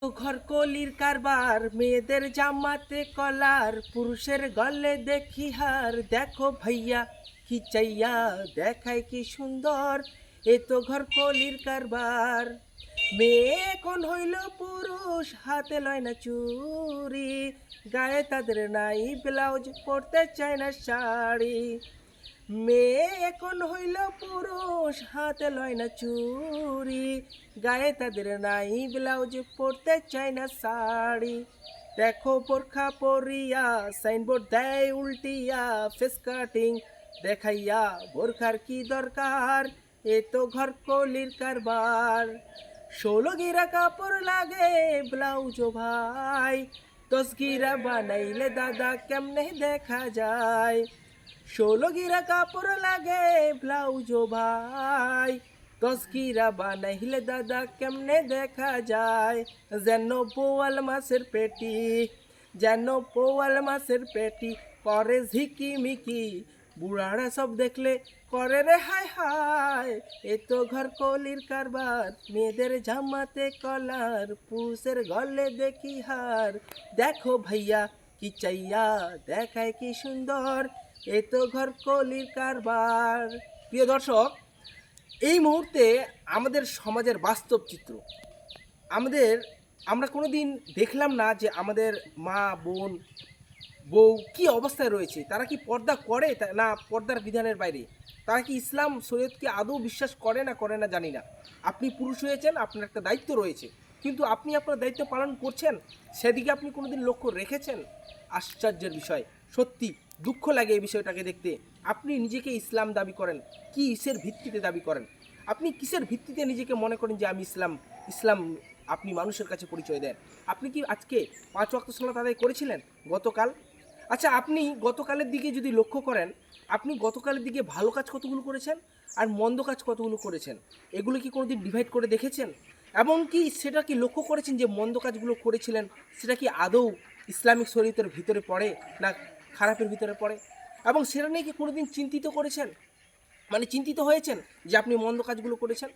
ঘর কলির কারবার, মেয়েদের জামাতে কলার, পুরুষের গলে দেখি হার। দেখো ভাইয়া কি চাইয়া দেখায় কি সুন্দর, এ তো ঘর কলির কারবার। মেয়ে এখন হইল পুরুষ, হাতে লয় না চুরি, গায়ে তাদের নাই ব্লাউজ, পরতে চায় না শাড়ি। মেয়ে এখন হইল পুরুষ, হাতে লয় না চুরি, গায়ে তাদের নাই ব্লাউজ, পরতে চায় না শাড়ি। দেখো বোরখা পরিয়া সাইনবোর্ড দেয় উল্টিয়া, ফেস কাটিং দেখাইয়া বোরখার কি দরকার, এ তো ঘর কলির কারবার। 16 গিরা কাপড় লাগে ব্লাউজও ভাই, 10 গিরা বানাইলে দাদা কেমনে দেখা যায়। 16 গিরা কাপড় লাগে ব্লাউজও ভাই, 10 গিরা বানাইলে দাদা কেমনে দেখা যায়। যেন বোয়াল মাছের পেটি, যেন বোয়াল মাছের পেটি, করে ঝিকিমিকি, বুড়ারা সব দেখলে করে রে হায় হায়। এ তো ঘর কলির কারবার, মেয়েদের জামাতে কলার, পুরুষের গলে দেখি হার। দেখো ভাইয়া কি চাইয়া দেখায় কি সুন্দর, এ তো ঘর কলির কারবার। প্রিয় দর্শক, এই মুহূর্তে আমাদের সমাজের বাস্তব চিত্র। আমাদের আমরা কোনো দিন দেখলাম না যে আমাদের মা বোন বউ কি অবস্থায় রয়েছে, তারা কি পর্দা করে না পর্দার বিধানের বাইরে, তারা কি ইসলাম শরীয়তকে আদৌ বিশ্বাস করে না জানি না। আপনি পুরুষ হয়েছেন, আপনার একটা দায়িত্ব রয়েছে, কিন্তু আপনি আপনার দায়িত্ব পালন করছেন সেদিকে আপনি কোনোদিন লক্ষ্য রেখেছেন? আশ্চর্যের বিষয়, সত্যি দুঃখ লাগে এই বিষয়টাকে দেখতে। আপনি নিজেকে ইসলাম দাবি করেন, কি কিসের ভিত্তিতে দাবি করেন? আপনি কিসের ভিত্তিতে নিজেকে মনে করেন যে আমি ইসলাম ইসলাম আপনি মানুষের কাছে পরিচয় দেন? আপনি কি আজকে 5 ওয়াক্ত সালাত আদায় করেছিলেন গতকাল? আচ্ছা, আপনি গতকালের দিকে যদি লক্ষ্য করেন, আপনি গতকালের দিকে ভালো কাজ কতগুলো করেছেন আর মন্দ কাজ কতগুলো করেছেন, এগুলো কি কোনোদিন ডিভাইড করে দেখেছেন? এবং কি সেটা কি লক্ষ্য করেছেন যে মন্দ কাজগুলো করেছিলেন সেটা কি আদৌ ইসলামিক শরীয়তের ভিতরে পড়ে না খারাপের ভিতরে পড়ে? এবং সেটা নিয়ে কি কোনোদিন চিন্তিত করেছেন, মানে চিন্তিত হয়েছেন যে আপনি মন্দ কাজগুলো করেছেন?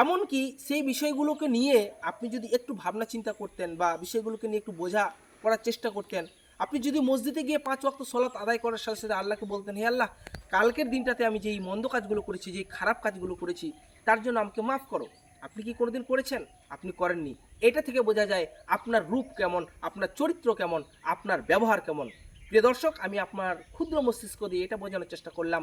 এমনকি সেই বিষয়গুলোকে নিয়ে আপনি যদি একটু ভাবনা চিন্তা করতেন বা বিষয়গুলোকে নিয়ে একটু বোঝা করার চেষ্টা করতেন, আপনি যদি মসজিদে গিয়ে 5 ওয়াক্ত সলাত আদায় করার সাথে সাথে আল্লাহকে বলতেন, হে আল্লাহ, কালকের দিনটাতে আমি যেই মন্দ কাজগুলো করেছি, যেই খারাপ কাজগুলো করেছি, তার জন্য আমাকে মাফ করো। আপনি কি কোনোদিন করেছেন? আপনি করেননি। এটা থেকে বোঝা যায় আপনার রূপ কেমন, আপনার চরিত্র কেমন, আপনার ব্যবহার কেমন। প্রিয় দর্শক, আমি আপনার ক্ষুদ্র মস্তিষ্ক দিয়ে এটা বোঝানোর চেষ্টা করলাম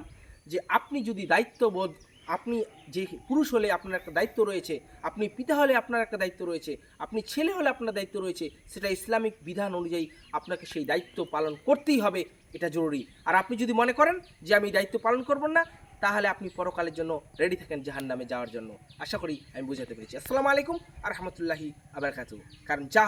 যে আপনি যদি দায়িত্ববোধ, আপনি যে পুরুষ হলে আপনার একটা দায়িত্ব রয়েছে, আপনি পিতা হলে আপনার একটা দায়িত্ব রয়েছে, আপনি ছেলে হলে আপনার দায়িত্ব রয়েছে, সেটা ইসলামিক বিধান অনুযায়ী আপনাকে সেই দায়িত্ব পালন করতেই হবে, এটা জরুরি। আর আপনি যদি মনে করেন যে আমি দায়িত্ব পালন করব না, তাহলে আপনি পরকালের জন্য রেডি থাকেন জাহান্নামে যাওয়ার জন্য। আশা করি আমি বোঝাতে পেরেছি। আসসালামু আলাইকুম আর রহমতুল্লাহি আবার কারণ যা